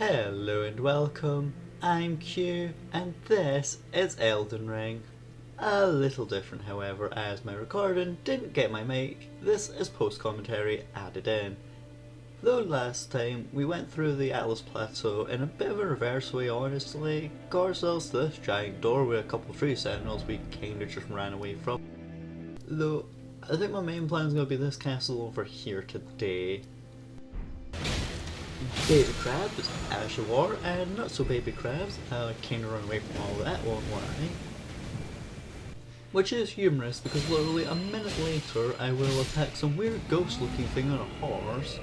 Hello and welcome, I'm Q and this is Elden Ring. A little different however, as my recording didn't get my mic, this is post-commentary added in. Though last time we went through the Atlas Plateau in a bit of a reverse way honestly, got ourselves to this giant door with a couple of tree sentinels we kinda just ran away from. Though, I think my main plan is going to be this castle over here today. Baby crabs, as you are, and not so baby crabs, kinda run away from all that, won't lie. Which is humorous because literally a minute later I will attack some weird ghost looking thing on a horse.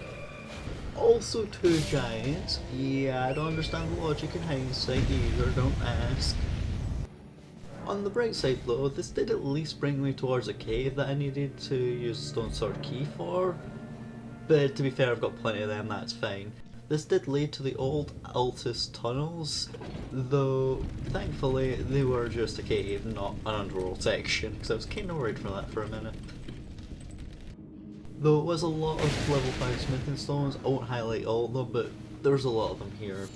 Also two giants. Yeah, I don't understand the logic in hindsight either, don't ask. On the bright side though, this did at least bring me towards a cave that I needed to use a stone sword key for. But to be fair, I've got plenty of them, that's fine. This did lead to the old Altus tunnels, though thankfully they were just a cave, not an underworld section, because I was kinda worried for that for a minute. Though it was a lot of level 5 smithing stones, I won't highlight all of them, but there's a lot of them here.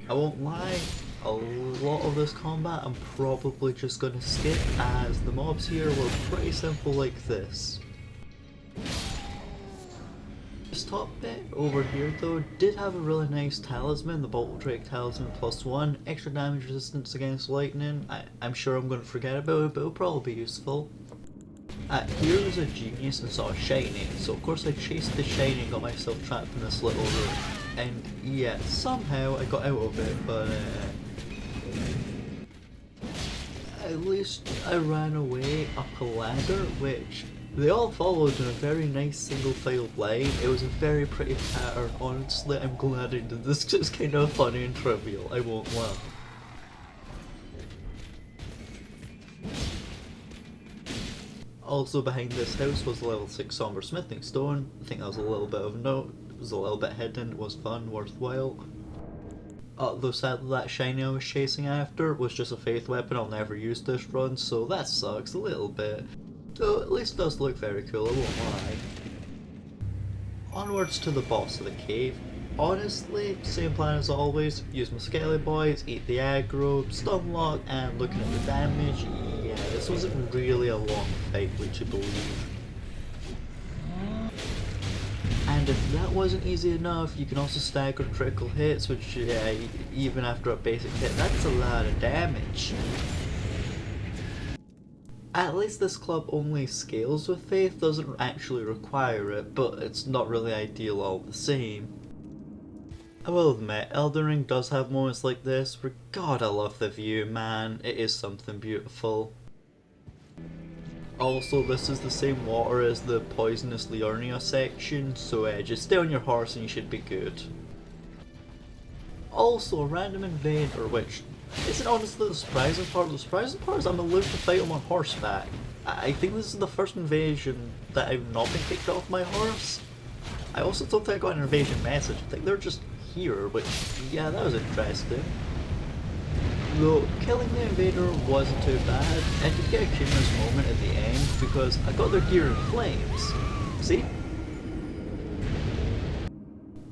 I won't lie, a lot of this combat I'm probably just gonna skip, as the mobs here were pretty simple like this. This top bit over here though did have a really nice talisman, the Bolt Drake Talisman +1, extra damage resistance against lightning. I'm sure I'm going to forget about it, but it'll probably be useful. Here was a genius and saw a shiny, so of course I chased the shiny and got myself trapped in this little room. And yeah, somehow I got out of it, but at least I ran away up a ladder, which they all followed in a very nice single file line. It was a very pretty pattern, honestly. I'm glad I did this because it's kind of funny and trivial, I won't lie. Also behind this house was a level 6 somber smithing stone. I think that was a little bit of note. It was a little bit hidden, it was fun, worthwhile. Though sadly that shiny I was chasing after was just a faith weapon. I'll never use this run, so that sucks a little bit. Though at least it does look very cool, I won't lie. Onwards to the boss of the cave. Honestly, same plan as always, use my scaly boys, eat the aggro, stun lock, and looking at the damage, yeah, this wasn't really a long fight, would you believe? And if that wasn't easy enough, you can also stagger critical hits, which yeah, even after a basic hit, that's a lot of damage. At least this club only scales with faith, doesn't actually require it, but it's not really ideal all the same. I will admit, Elden Ring does have moments like this where god I love the view, man, it is something beautiful. Also, this is the same water as the poisonous Liurnia section, so just stay on your horse and you should be good. Also, a random invader, which isn't honestly the surprising part. The surprising part is I'm allowed to fight him on horseback. I think this is the first invasion that I've not been kicked off my horse. I also don't think I got an invasion message, I think they're just here, which, yeah, that was interesting. Though, killing the invader wasn't too bad, I did get a humorous moment at the end because I got their gear in flames. See?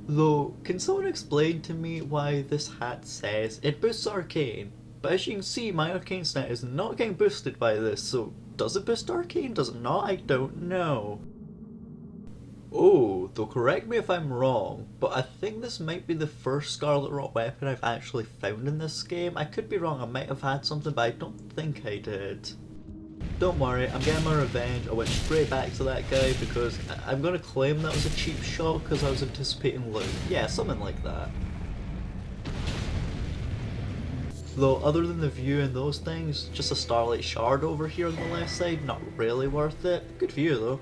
Though, can someone explain to me why this hat says it boosts arcane? But as you can see, my arcane stat is not getting boosted by this, so does it boost arcane? Does it not? I don't know. Oh, though correct me if I'm wrong, but I think this might be the first Scarlet Rot weapon I've actually found in this game. I could be wrong, I might have had something, but I don't think I did. Don't worry, I'm getting my revenge. I went straight back to that guy because I'm going to claim that was a cheap shot because I was anticipating loot. Yeah, something like that. Though other than the view and those things, just a starlight shard over here on the left side, not really worth it. Good view though.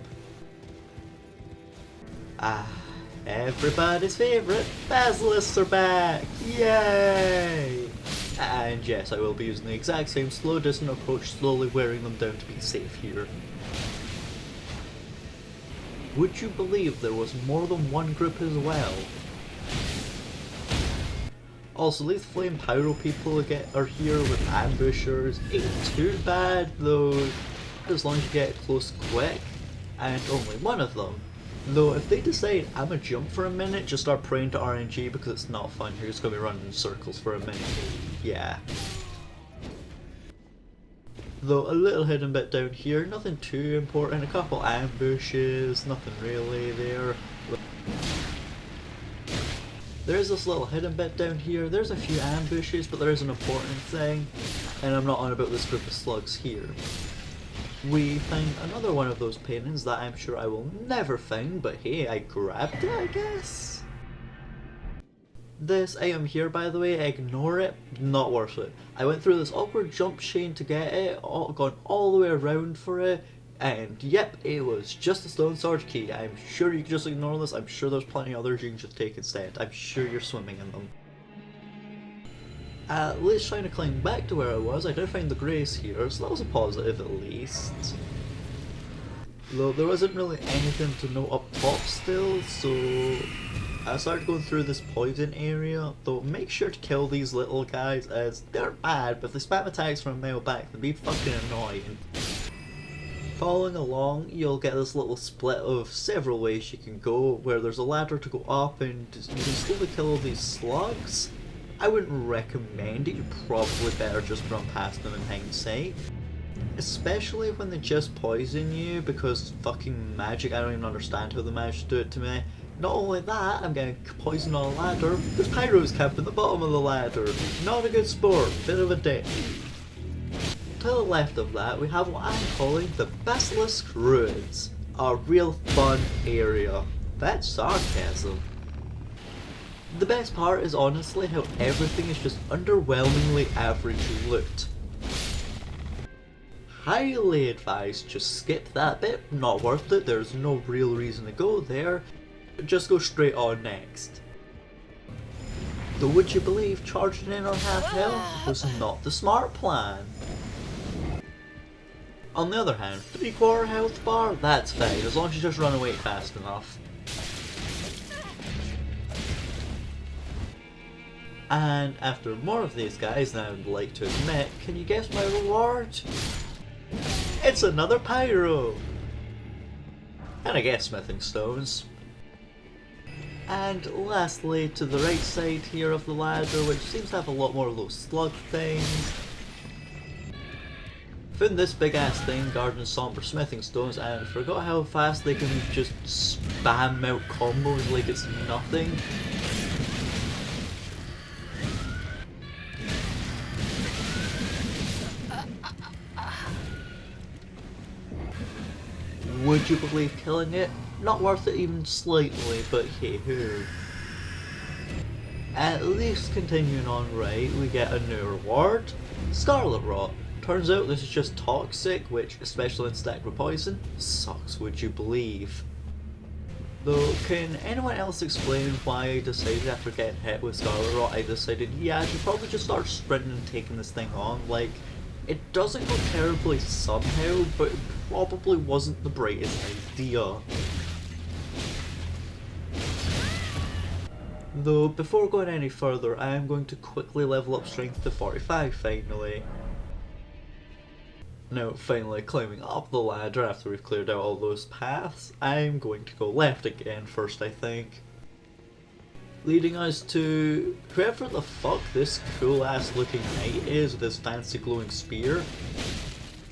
Everybody's favourite, basilisks are back! Yay! And yes, I will be using the exact same slow distant approach, slowly wearing them down to be safe here. Would you believe there was more than one group as well? Also, these flame pyro people are here with ambushers. Ain't too bad though, as long as you get close quick, and only one of them. Though if they decide I'm gonna jump for a minute, just start praying to RNG because it's not fun. You're just gonna be running in circles for a minute. Yeah. Though a little hidden bit down here, nothing too important. A couple ambushes, nothing really there. There's this little hidden bit down here. There's a few ambushes, but there is an important thing. And I'm not on about this group of slugs here. We find another one of those paintings that I'm sure I will never find, but hey, I grabbed it, I guess? This item here, by the way, ignore it, not worth it. I went through this awkward jump chain to get it, gone all the way around for it, and yep, it was just a stone sword key. I'm sure you can just ignore this, I'm sure there's plenty others you can just take instead. I'm sure you're swimming in them. At least trying to climb back to where I was, I did find the grace here, so that was a positive at least. Though there wasn't really anything to know up top still, so I started going through this poison area. Though make sure to kill these little guys as they're bad, but if they spam attacks from a mile back, they'd be fucking annoying. Following along, you'll get this little split of several ways you can go, where there's a ladder to go up and you can slowly kill all these slugs. I wouldn't recommend it, you probably better just run past them in hindsight. Especially when they just poison you, because fucking magic, I don't even understand how they managed to do it to me. Not only that, I'm getting poisoned on a ladder, there's pyros camped at the bottom of the ladder. Not a good sport, bit of a dick. To the left of that, we have what I'm calling the Basilisk Ruins. A real fun area. That's sarcasm. The best part is honestly how everything is just underwhelmingly average loot. Highly advised, just skip that bit, not worth it, there's no real reason to go there, just go straight on next. Though would you believe charging in on half health was not the smart plan? On the other hand, 3/4 health bar, that's fine, as long as you just run away fast enough. And after more of these guys than I would like to admit, can you guess my reward? It's another pyro! And I guess smithing stones. And lastly, to the right side here of the ladder, which seems to have a lot more of those slug things. Found this big ass thing guarding somber smithing stones and forgot how fast they can just spam out combos like it's nothing. Would you believe killing it? Not worth it even slightly, but hey ho. At least continuing on right, we get a new reward. Scarlet rot. Turns out this is just toxic, which, especially when stacked with poison, sucks, would you believe. Though, can anyone else explain why I decided after getting hit with Scarlet Rot, I decided, yeah, I should probably just start sprinting and taking this thing on? Like, it doesn't go terribly somehow, but it probably wasn't the brightest idea. Though, before going any further, I am going to quickly level up strength to 45 finally. Now, finally climbing up the ladder after we've cleared out all those paths, I'm going to go left again first, I think. Leading us to whoever the fuck this cool ass looking knight is with his fancy glowing spear.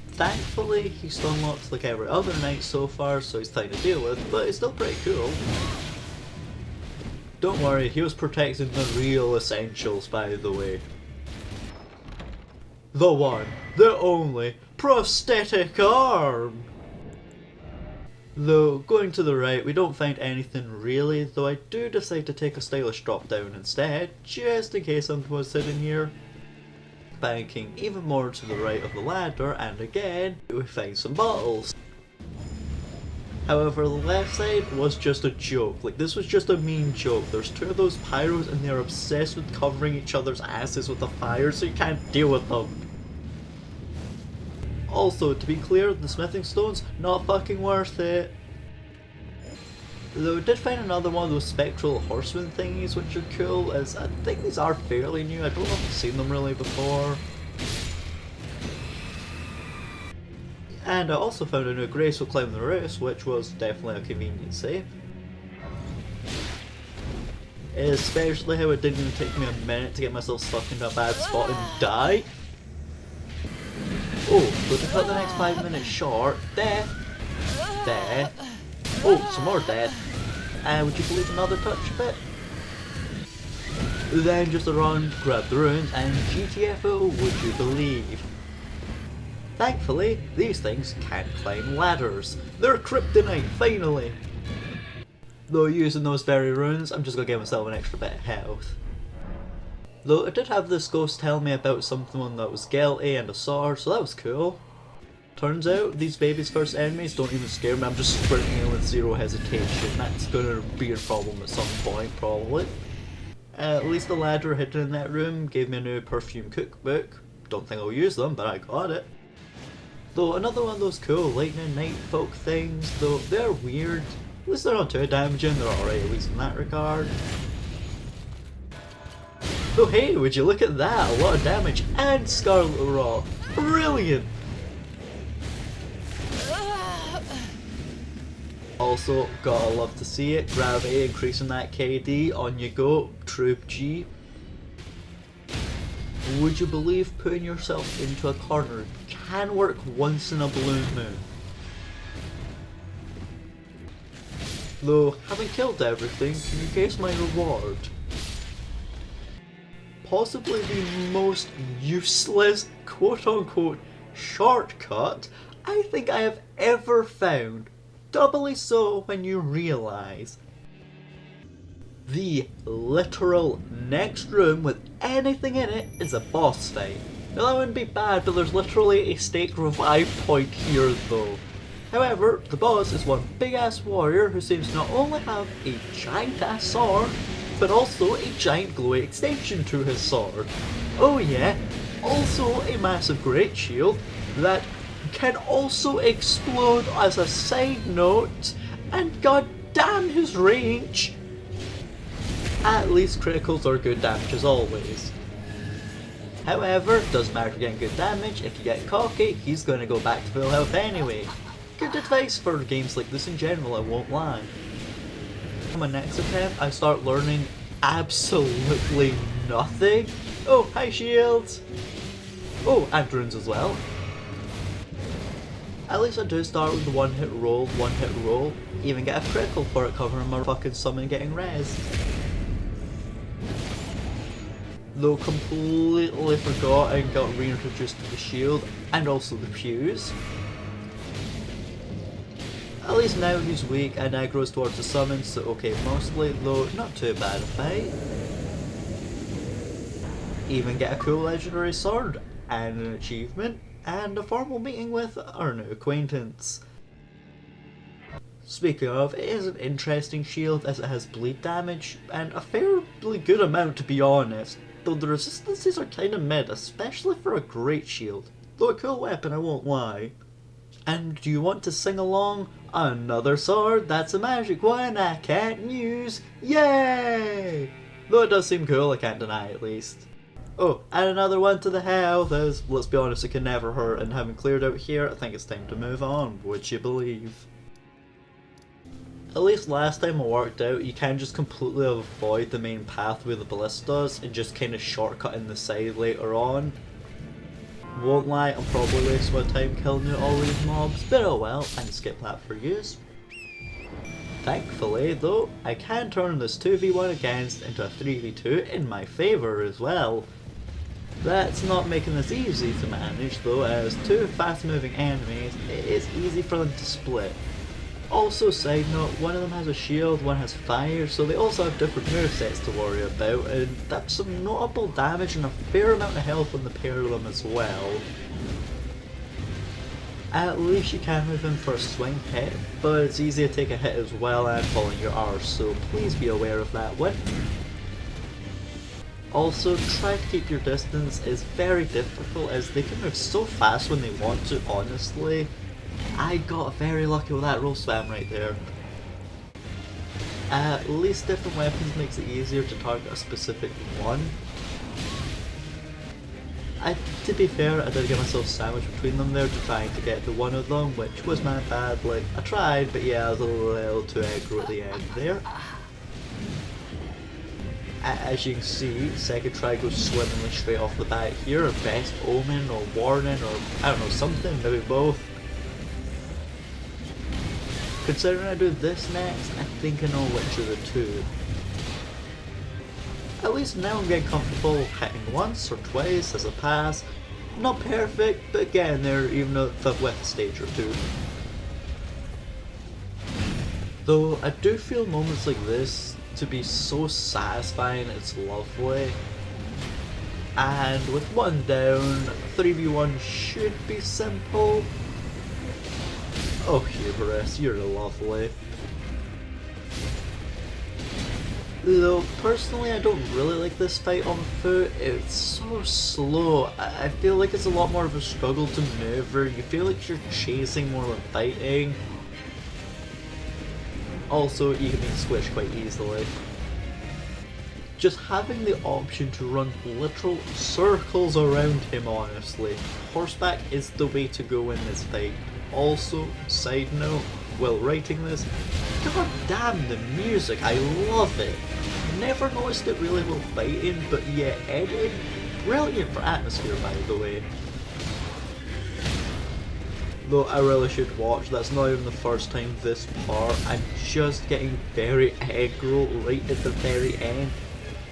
Thankfully, he's still unlocked like every other knight so far, so he's fine to deal with, but it's still pretty cool. Don't worry, he was protecting the real essentials, by the way. The one, the only, prosthetic arm! Though, going to the right, we don't find anything really, though I do decide to take a stylish drop down instead, just in case something was sitting here. Banking even more to the right of the ladder, and again, we find some bottles. However, the left side was just a joke, like this was just a mean joke. There's two of those pyros and they're obsessed with covering each other's asses with the fire, so you can't deal with them. Also, to be clear, the smithing stones, not fucking worth it. Though I did find another one of those spectral horseman thingies which are cool, as I think these are fairly new, I don't know if I've seen them really before. And I also found a new graceful climb the roost, which was definitely a convenient save. Especially how it didn't even take me a minute to get myself stuck into a bad spot and die. Oh, so to cut the next 5 minutes short, death, death, oh, some more death, and would you believe another touch of it? Then just a run, grab the runes, and GTFO, would you believe? Thankfully, these things can't climb ladders. They're kryptonite, finally! Though using those very runes, I'm just gonna give myself an extra bit of health. Though I did have this ghost tell me about something that was guilty and a sword, so that was cool. Turns out, these baby's first enemies don't even scare me, I'm just sprinting in with zero hesitation. That's gonna be a problem at some point, probably. At least the ladder hidden in that room gave me a new perfume cookbook. Don't think I'll use them, but I got it. Though another one of those cool lightning night folk things, though they're weird. At least they're not too damaging, they're alright at least in that regard. Though hey, would you look at that, a lot of damage and scarlet raw. Brilliant! Also, gotta love to see it, gravity increasing that KD, on you go, Troop G. Would you believe putting yourself into a corner can work once in a blue moon? Though, having killed everything, can you guess my reward? Possibly the most useless, quote-unquote, shortcut I think I have ever found. Doubly so when you realise the literal next room with anything in it is a boss fight. Now that wouldn't be bad, but there's literally a stake revive point here though. However, the boss is one big ass warrior who seems to not only have a giant ass sword, but also a giant glowy extension to his sword. Oh yeah, also a massive great shield that can also explode as a side note, and god damn his range! At least criticals are good damage as always. However, doesn't matter getting good damage, if you get cocky, he's gonna go back to full health anyway. Good advice for games like this in general, I won't lie. On my next attempt, I start learning absolutely nothing. Oh, hi shields! Oh, and runes as well. At least I do start with the one hit roll, even get a critical for it covering my fucking summon getting rezzed. Though completely forgot and got reintroduced to the shield and also the pews. At least now he's weak and aggro's towards the summon, so okay mostly, though not too bad a fight. Even get a cool legendary sword and an achievement and a formal meeting with our new acquaintance. Speaking of, it is an interesting shield as it has bleed damage and a fairly good amount to be honest, though the resistances are kinda mid, especially for a great shield, though a cool weapon I won't lie. And do you want to sing along? Another sword, that's a magic one I can't use, yay! Though it does seem cool, I can't deny at least. Oh, and another one to the health, as let's be honest, it can never hurt, and having cleared out here, I think it's time to move on, would you believe? At least last time I worked out, you can just completely avoid the main pathway the ballistas and just kind of shortcut in the side later on. Won't lie, I'm probably wasting my time killing out all these mobs, but oh well, I can skip that for use. Thankfully though, I can turn this 2v1 against into a 3v2 in my favour as well. That's not making this easy to manage though, as two fast moving enemies, it is easy for them to split. Also side note, one of them has a shield, one has fire, so they also have different movesets to worry about, and that's some notable damage and a fair amount of health on the pair of them as well. At least you can move in for a swing hit, but it's easy to take a hit as well and fall in your arse, so please be aware of that one. Also, try to keep your distance is very difficult as they can move so fast when they want to, honestly. I got very lucky with that roll spam right there. At least different weapons makes it easier to target a specific one. To be fair, I did get myself sandwiched between them there to trying to get to one of them, which was my bad. Like, I tried, but yeah, I was a little too aggro at the end there. As you can see, second try goes swimmingly straight off the bat here, or best omen, or warning, or I don't know, something, maybe both. Considering I do this next, I think I know which of the two. At least now I'm getting comfortable hitting once or twice as a pass. Not perfect, but getting there even with a stage or two. Though I do feel moments like this to be so satisfying, it's lovely. And with one down, 3v1 should be simple. Oh Hubris, you're lovely. Though personally I don't really like this fight on foot, it's so slow. I feel like it's a lot more of a struggle to maneuver, you feel like you're chasing more than fighting. Also, you can be squished quite easily. Just having the option to run literal circles around him, honestly. Horseback is the way to go in this fight. Also, side note, while writing this, god damn the music, I love it. Never noticed it really while fighting, but yeah, edited, brilliant for atmosphere by the way. Though I really should watch, that's not even the first time this part, I'm just getting very aggro right at the very end.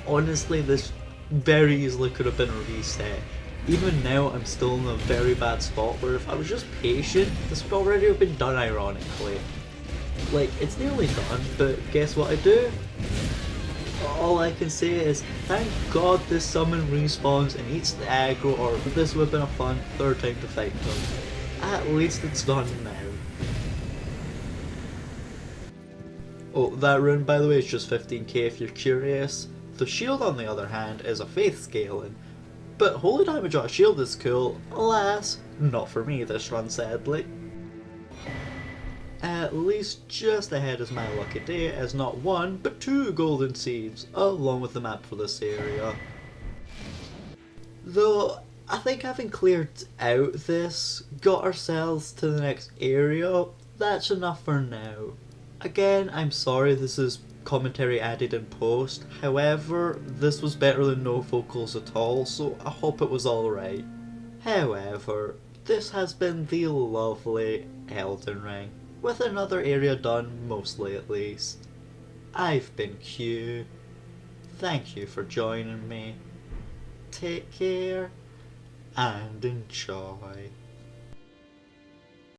Honestly, this very easily could have been a reset. Even now, I'm still in a very bad spot where if I was just patient, this would already have been done ironically. Like, it's nearly done, but guess what I do? All I can say is, thank god this summon respawns and eats the aggro, or this would have been a fun third time to fight them. At least it's done now. Oh, that rune by the way is just 15k if you're curious. The shield on the other hand is a faith scaling. But holy damage on a shield is cool, alas, not for me this run sadly. At least just ahead is my lucky day as not one but two golden seeds, along with the map for this area. Though, I think having cleared out this, got ourselves to the next area, that's enough for now. Again, I'm sorry this is commentary added in post, however, this was better than no vocals at all, so I hope it was alright. However, this has been the lovely Elden Ring, with another area done, mostly at least. I've been Q. Thank you for joining me. Take care and enjoy.